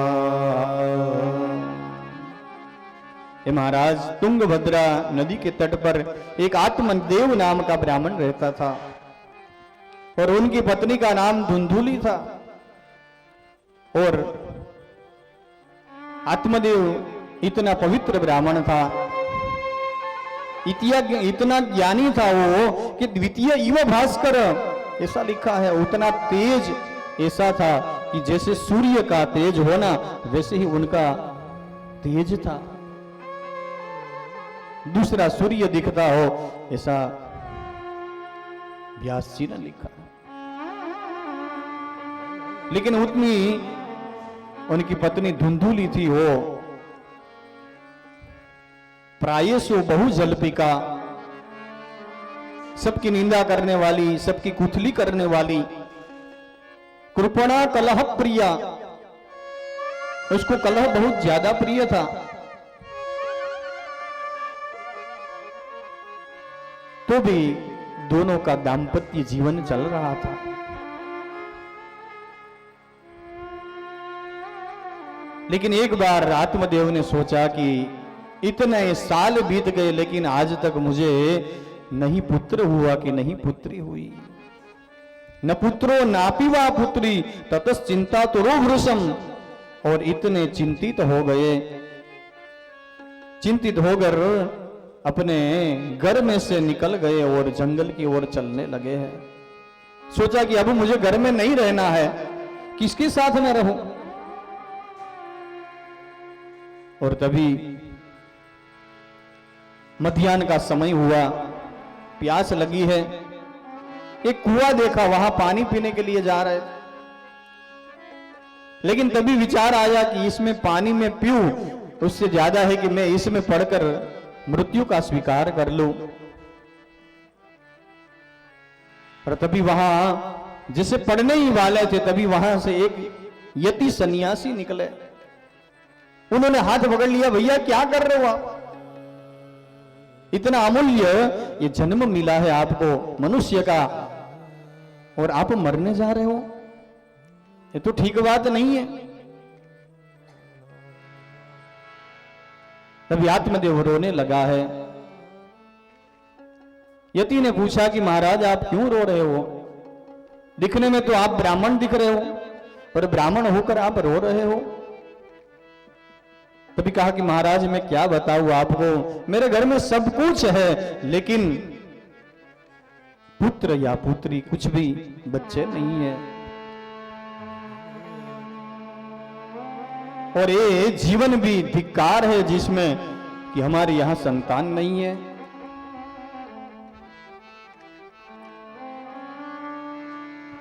ये महाराज तुंगभद्रा नदी के तट पर एक आत्मदेव नाम का ब्राह्मण रहता था और उनकी पत्नी का नाम धुंधुली था। और आत्मदेव इतना पवित्र ब्राह्मण था, इतना ज्ञानी था वो कि द्वितीय इव भास्कर ऐसा लिखा है। उतना तेज ऐसा था कि जैसे सूर्य का तेज होना वैसे ही उनका तेज था। दूसरा सूर्य दिखता हो ऐसा व्यास जी ने लिखा। लेकिन उतनी उनकी पत्नी धुंधुली थी, वो प्रायशो बहु जल्पिका, सबकी निंदा करने वाली, सबकी कुथली करने वाली, कृपणा कलह प्रिया। उसको कलह बहुत ज्यादा प्रिय था। तो भी दोनों का दाम्पत्य जीवन चल रहा था। लेकिन एक बार आत्मदेव ने सोचा कि इतने साल बीत गए लेकिन आज तक मुझे नहीं पुत्र हुआ कि नहीं पुत्री हुई। न पुत्रो नापि वा पुत्री ततस चिंता तो रोभृशम। और इतने चिंतित हो गए, चिंतित होकर अपने घर में से निकल गए और जंगल की ओर चलने लगे हैं। सोचा कि अब मुझे घर में नहीं रहना है, किसके साथ में रहूं। और तभी मध्याह्न का समय हुआ, प्यास लगी है। एक कुआं देखा, वहां पानी पीने के लिए जा रहे। लेकिन तभी विचार आया कि इसमें पानी में पीऊं उससे ज्यादा है कि मैं इसमें पड़कर मृत्यु का स्वीकार कर लूं। और तभी वहां जिसे पढ़ने ही वाले थे तभी वहां से एक यति सन्यासी निकले। उन्होंने हाथ पकड़ लिया, भैया क्या कर रहे हो आप? इतना अमूल्य ये जन्म मिला है आपको मनुष्य का और आप मरने जा रहे हो, ये तो ठीक बात नहीं है। तभी आत्मदेव रोने लगा है। यति ने पूछा कि महाराज आप क्यों रो रहे हो? दिखने में तो आप ब्राह्मण दिख रहे हो और ब्राह्मण होकर आप रो रहे हो। तभी कहा कि महाराज मैं क्या बताऊं आपको, मेरे घर में सब कुछ है लेकिन पुत्र या पुत्री कुछ भी बच्चे नहीं है। और ये जीवन भी धिक्कार है जिसमें कि हमारे यहां संतान नहीं है।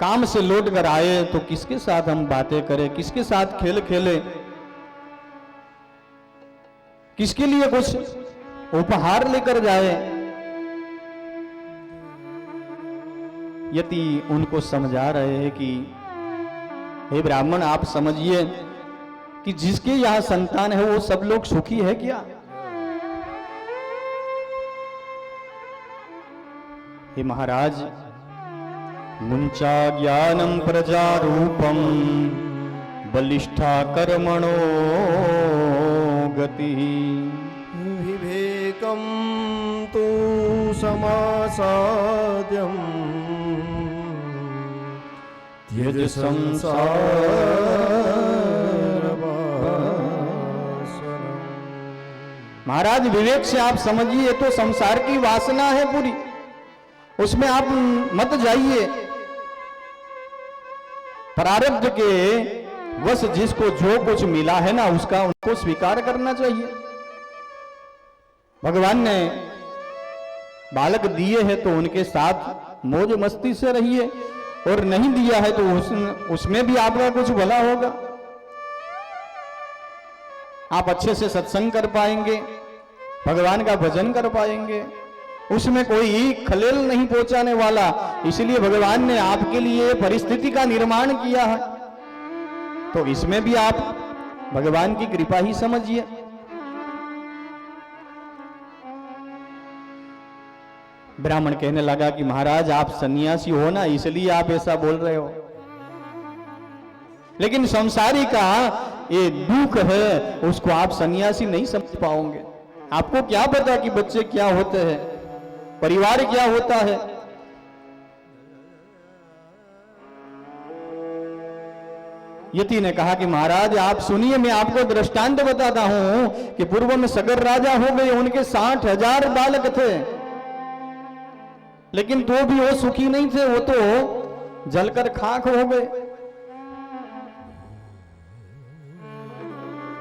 काम से लौट कर आए तो किसके साथ हम बातें करें, किसके साथ खेल खेले। किसके लिए कुछ उपहार लेकर जाए। यति उनको समझा रहे हैं कि हे ब्राह्मण, आप समझिए कि जिसके यहां संतान है वो सब लोग सुखी है क्या? हे महाराज, मुंचा ज्ञानम प्रजारूपम बलिष्ठा कर्मणो गति विवेकम तु समासाद्यम त्यज संसार वासना। महाराज, विवेक से आप समझिए तो संसार की वासना है पूरी, उसमें आप मत जाइए। प्रारब्ध के वश जिसको जो कुछ मिला है ना, उसका उनको स्वीकार करना चाहिए। भगवान ने बालक दिए हैं तो उनके साथ मौज मस्ती से रहिए, और नहीं दिया है तो उसमें भी आपका कुछ भला होगा। आप अच्छे से सत्संग कर पाएंगे, भगवान का भजन कर पाएंगे, उसमें कोई खलेल नहीं पहुंचाने वाला। इसलिए भगवान ने आपके लिए परिस्थिति का निर्माण किया है, तो इसमें भी आप भगवान की कृपा ही समझिए। ब्राह्मण कहने लगा कि महाराज, आप सन्यासी हो ना, इसलिए आप ऐसा बोल रहे हो, लेकिन संसारी का ये दुख है, उसको आप सन्यासी नहीं समझ पाओगे। आपको क्या पता कि बच्चे क्या होते हैं, परिवार क्या होता है। यति ने कहा कि महाराज आप सुनिए, मैं आपको दृष्टांत बताता हूं कि पूर्व में सगर राजा हो गए, उनके 60,000 बालक थे, लेकिन तो भी वो सुखी नहीं थे, वो तो जलकर खाक हो गए।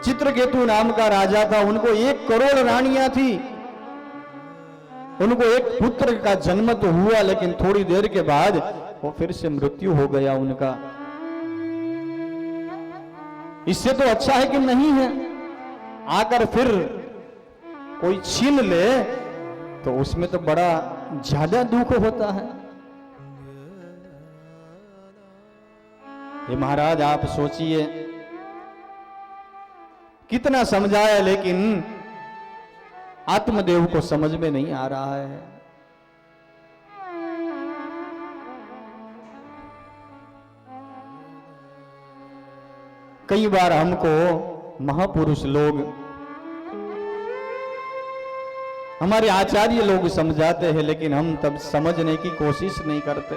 चित्रकेतु नाम का राजा था, उनको 1 करोड़ रानियां थी, उनको एक पुत्र का जन्म तो हुआ, लेकिन थोड़ी देर के बाद वो फिर से मृत्यु हो गया उनका। इससे तो अच्छा है कि नहीं है, आकर फिर कोई छीन ले तो उसमें तो बड़ा ज्यादा दुख होता है। ये महाराज आप सोचिए, कितना समझाया लेकिन आत्मदेव को समझ में नहीं आ रहा है। कई बार हमको महापुरुष लोग, हमारे आचार्य लोग समझाते हैं, लेकिन हम तब समझने की कोशिश नहीं करते,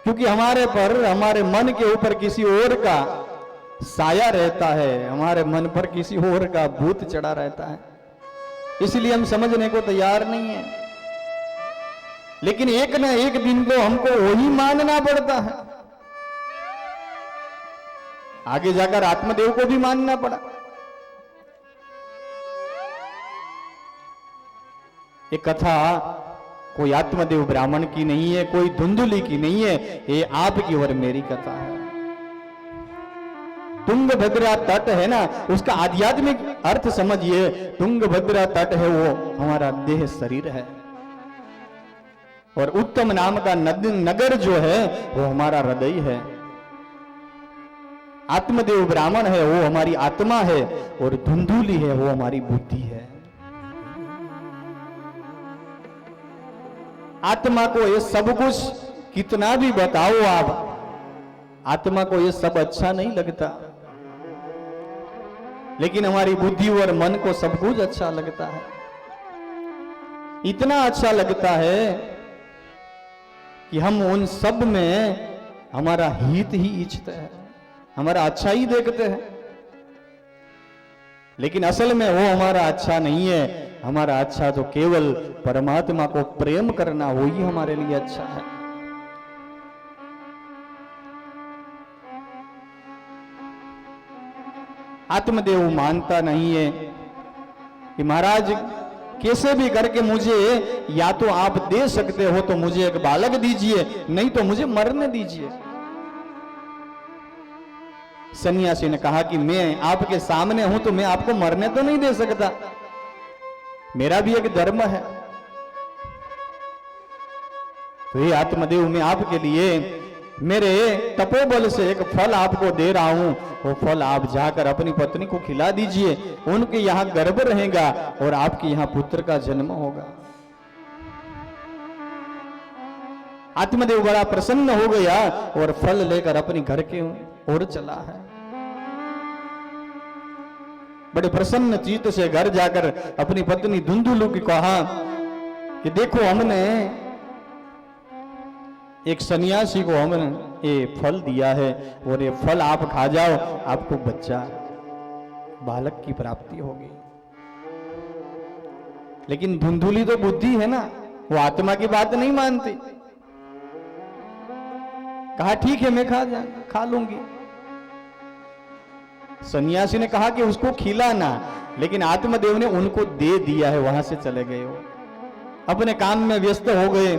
क्योंकि हमारे पर, हमारे मन के ऊपर किसी और का साया रहता है, हमारे मन पर किसी और का भूत चढ़ा रहता है, इसलिए हम समझने को तैयार नहीं है। लेकिन एक न एक दिन तो हमको वही मानना पड़ता है। आगे जाकर आत्मदेव को भी मानना पड़ा। ये कथा कोई आत्मदेव ब्राह्मण की नहीं है, कोई धुंधुली की नहीं है, ये आपकी और मेरी कथा है। तुंगभद्रा तट है ना, उसका आध्यात्मिक अर्थ समझिए। तुंगभद्रा तट है वो हमारा देह शरीर है, और उत्तम नाम का नगर जो है वो हमारा हृदय है। आत्मदेव ब्राह्मण है वो हमारी आत्मा है, और धुंधुली है वो हमारी बुद्धि है। आत्मा को ये सब कुछ कितना भी बताओ आप, आत्मा को ये सब अच्छा नहीं लगता, लेकिन हमारी बुद्धि और मन को सब कुछ अच्छा लगता है। इतना अच्छा लगता है कि हम उन सब में हमारा हित ही इच्छते हैं, हमारा अच्छा ही देखते हैं, लेकिन असल में वो हमारा अच्छा नहीं है। हमारा अच्छा तो केवल परमात्मा को प्रेम करना, वो ही हमारे लिए अच्छा है। आत्मदेव मानता नहीं है कि महाराज कैसे भी करके मुझे, या तो आप दे सकते हो तो मुझे एक बालक दीजिए, नहीं तो मुझे मरने दीजिए। सन्यासी ने कहा कि मैं आपके सामने हूं तो मैं आपको मरने तो नहीं दे सकता, मेरा भी एक धर्म है। तो ये आत्मदेव, मैं आपके लिए मेरे तपोबल से एक फल आपको दे रहा हूं, वो फल आप जाकर अपनी पत्नी को खिला दीजिए, उनके यहां गर्भ रहेगा और आपके यहां पुत्र का जन्म होगा। आत्मदेव बड़ा प्रसन्न हो गया और फल लेकर अपने घर के ओर चला है। बड़े प्रसन्न चित्त से घर जाकर अपनी पत्नी धुंधुलू की कहा कि देखो, हमने एक सन्यासी को हमने ये फल दिया है और ये फल आप खा जाओ, आपको बच्चा बालक की प्राप्ति होगी। लेकिन धुंधुली तो बुद्धि है ना, वो आत्मा की बात नहीं मानती। कहा ठीक है, मैं खा लूंगी। सन्यासी ने कहा कि उसको खिलाना, लेकिन आत्मदेव ने उनको दे दिया है, वहां से चले गए। वो अपने काम में व्यस्त हो गए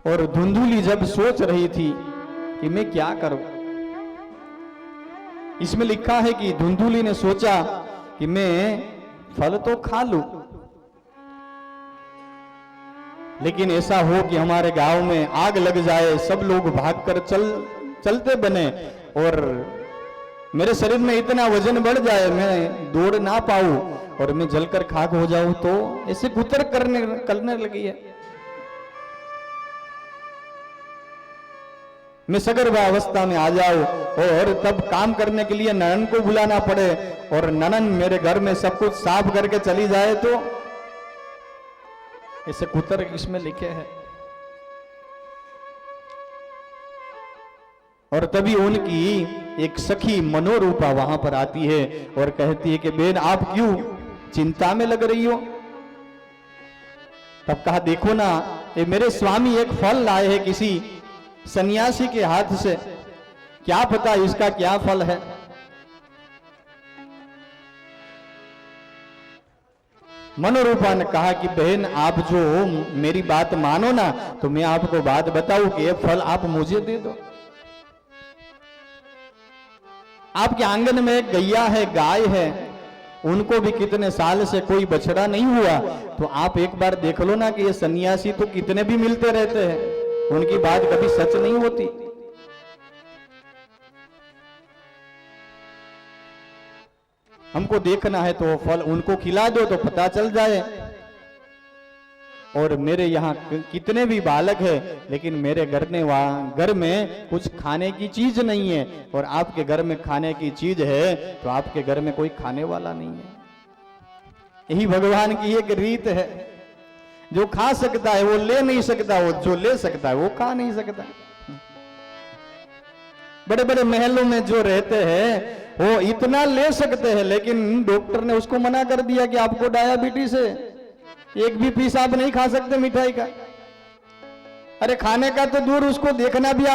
और धुंधुली जब सोच रही थी कि मैं क्या करूं, इसमें लिखा है कि धुंधुली ने सोचा कि मैं फल तो खा लूं, लेकिन ऐसा हो कि हमारे गांव में आग लग जाए, सब लोग भागकर चलते बने और मेरे शरीर में इतना वजन बढ़ जाए, मैं दौड़ ना पाऊं और मैं जलकर खाक हो जाऊं, तो ऐसे कुतर करने लगी है। मैं सगर्भा अवस्था में आ जाऊं और तब काम करने के लिए ननन को बुलाना पड़े और ननन मेरे घर में सब कुछ साफ करके चली जाए, तो ऐसे कुतर इसमें लिखे हैं। और तभी उनकी एक सखी मनोरूपा वहां पर आती है और कहती है कि बेन, आप क्यों चिंता में लग रही हो? तब कहा, देखो ना, ये मेरे स्वामी एक फल लाए हैं किसी सन्यासी के हाथ से, क्या पता इसका क्या फल है। मनोरूपा ने कहा कि बहन, आप जो मेरी बात मानो ना, तो मैं आपको बात बताऊं कि ये फल आप मुझे दे दो। आपके आंगन में एक गैया है, गाय है, उनको भी कितने साल से कोई बछड़ा नहीं हुआ, तो आप एक बार देख लो ना कि ये सन्यासी तो कितने भी मिलते रहते हैं, उनकी बात कभी सच नहीं होती। हमको देखना है तो फल उनको खिला दो तो पता चल जाए। और मेरे यहाँ कितने भी बालक है, लेकिन मेरे घर में कुछ खाने की चीज नहीं है, और आपके घर में खाने की चीज है तो आपके घर में कोई खाने वाला नहीं है। यही भगवान की एक रीत है, जो खा सकता है वो ले नहीं सकता, वो जो ले सकता है वो खा नहीं सकता। बड़े बड़े महलों में जो रहते हैं वो इतना ले सकते हैं, लेकिन डॉक्टर ने उसको मना कर दिया कि आपको डायबिटीज है, एक भी पीस आप नहीं खा सकते मिठाई का। अरे खाने का तो दूर, उसको देखना भी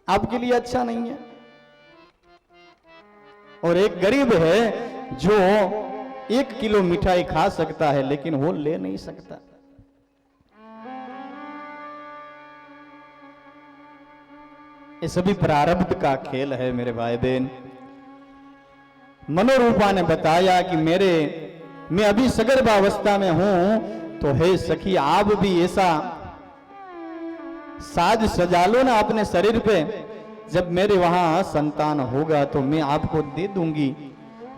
आपके लिए अच्छा नहीं है। और एक गरीब है जो 1 किलो मिठाई खा सकता है, लेकिन वो ले नहीं सकता। ये सभी प्रारब्ध का खेल है मेरे भाई बहन। मनोरूपा ने बताया कि मैं अभी सगर्भावस्था में हूं, तो हे सखी, आप भी ऐसा साज सजा लो ना अपने शरीर पे, जब मेरे वहां संतान होगा तो मैं आपको दे दूंगी,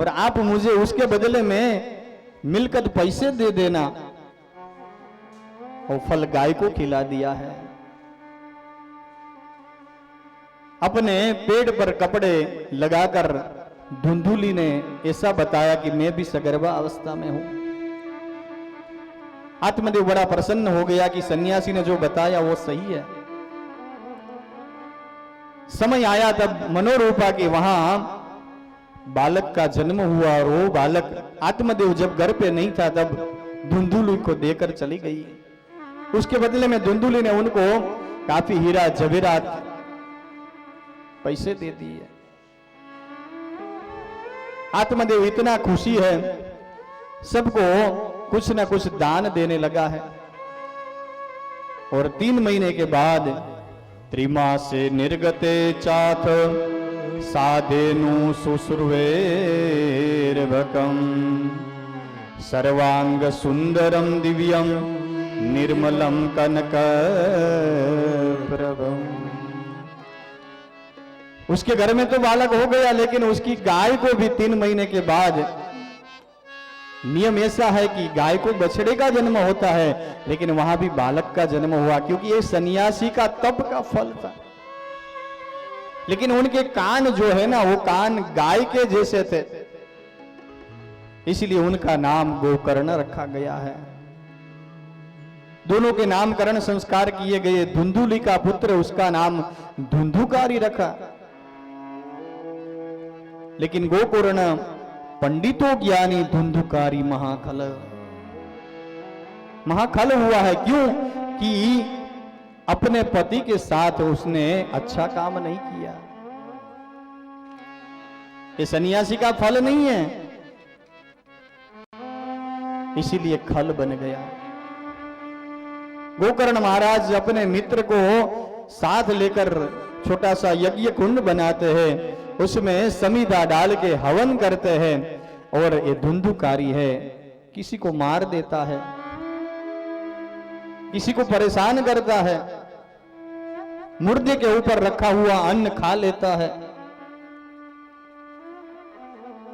और आप मुझे उसके बदले में मिलकर पैसे दे देना। और फल गाय को खिला दिया है। अपने पेट पर कपड़े लगाकर धुंधुली ने ऐसा बताया कि मैं भी सगर्भा अवस्था में हूं। आत्मदेव बड़ा प्रसन्न हो गया कि सन्यासी ने जो बताया वो सही है। समय आया तब मनोरूपा के वहां बालक का जन्म हुआ, और वो बालक आत्मदेव जब घर पे नहीं था तब धुंधुली को देकर चली गई। उसके बदले में धुंधुली ने उनको काफी हीरा जवेरात पैसे दे दिए। आत्मदेव इतना खुशी है, सबको कुछ ना कुछ दान देने लगा है। और 3 महीने के बाद त्रिमासे निर्गते चाथ साधेनु शुश्रुवेर्भकम् सर्वांग सुंदरम दिव्यम निर्मलम कनक प्रभम। उसके घर में तो बालक हो गया, लेकिन उसकी गाय को भी 3 महीने के बाद, नियम ऐसा है कि गाय को बछड़े का जन्म होता है, लेकिन वहां भी बालक का जन्म हुआ, क्योंकि ये सन्यासी का तप का फल था। लेकिन उनके कान जो है ना, वो कान गाय के जैसे थे, इसलिए उनका नाम गोकर्ण रखा गया है। दोनों के नामकरण संस्कार किए गए। धुंधुली का पुत्र, उसका नाम धुंधुकारी रखा। लेकिन गोकर्ण पंडितों ज्ञानी धुंधुकारी महाखल हुआ है। क्यों? कि अपने पति के साथ उसने अच्छा काम नहीं किया। ये सन्यासी का फल नहीं है, इसीलिए खल बन गया। गोकर्ण महाराज अपने मित्र को साथ लेकर छोटा सा यज्ञ कुंड बनाते हैं, उसमें समीधा डाल के हवन करते हैं, और ये धुंधुकारी है, किसी को मार देता है, किसी को परेशान करता है, मुर्दे के ऊपर रखा हुआ अन्न खा लेता है।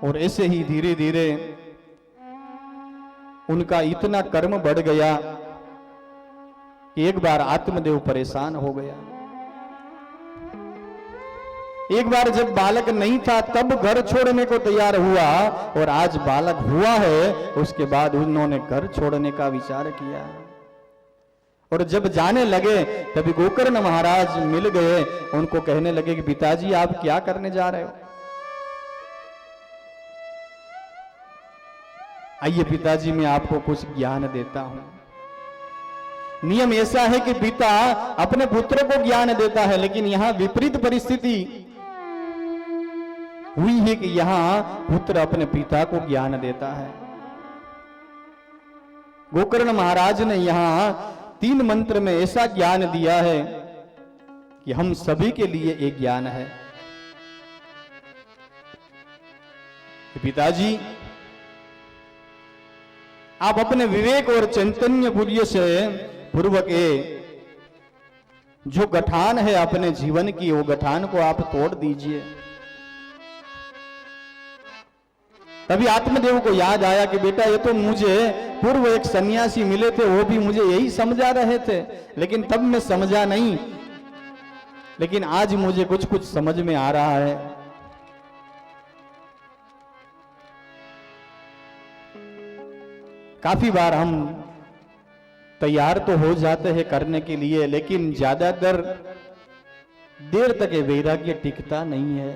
और ऐसे ही धीरे धीरे उनका इतना कर्म बढ़ गया कि एक बार आत्मदेव परेशान हो गया। एक बार जब बालक नहीं था तब घर छोड़ने को तैयार हुआ, और आज बालक हुआ है उसके बाद उन्होंने घर छोड़ने का विचार किया। और जब जाने लगे तभी गोकर्ण महाराज मिल गए, उनको कहने लगे कि पिताजी आप क्या करने जा रहे हो? आइए पिताजी मैं आपको कुछ ज्ञान देता हूं। नियम ऐसा है कि पिता अपने पुत्र को ज्ञान देता है, लेकिन यहां विपरीत परिस्थिति हुई है कि यहां पुत्र अपने पिता को ज्ञान देता है। गोकर्ण महाराज ने यहां 3 मंत्र में ऐसा ज्ञान दिया है कि हम सभी के लिए एक ज्ञान है। पिताजी आप अपने विवेक और चैतन्य बुद्धि से पूर्वक जो गठान है अपने जीवन की, वो गठान को आप तोड़ दीजिए। तभी आत्मदेव को याद आया कि बेटा ये तो मुझे पूर्व एक सन्यासी मिले थे, वो भी मुझे यही समझा रहे थे, लेकिन तब मैं समझा नहीं, लेकिन आज मुझे कुछ कुछ समझ में आ रहा है। काफी बार हम तैयार तो हो जाते हैं करने के लिए, लेकिन ज्यादातर देर तक ये वैराग्य टिकता नहीं है।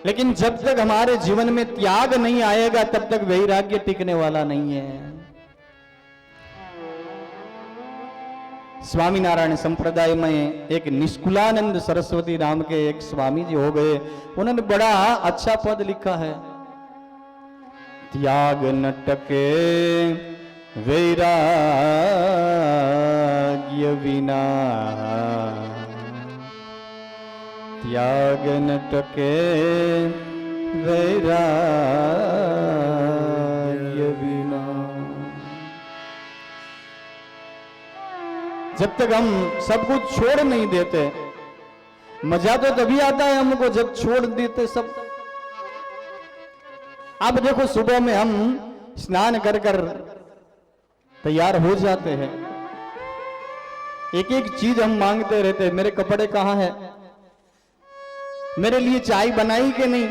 लेकिन जब तक हमारे जीवन में त्याग नहीं आएगा तब तक वैराग्य टिकने वाला नहीं है। स्वामीनारायण संप्रदाय में एक निष्कुलानंद सरस्वती नाम के एक स्वामी जी हो गए, उन्होंने बड़ा अच्छा पद लिखा है। त्याग न टके वैराग्य बिना, त्याग न टके वैराग्य बिना। जब तक हम सब कुछ छोड़ नहीं देते, मजा तो तभी आता है हमको जब छोड़ देते सब। अब देखो सुबह में हम स्नान कर कर तैयार हो जाते हैं, एक एक चीज हम मांगते रहते हैं, मेरे कपड़े कहाँ हैं, मेरे लिए चाय बनाई कि नहीं,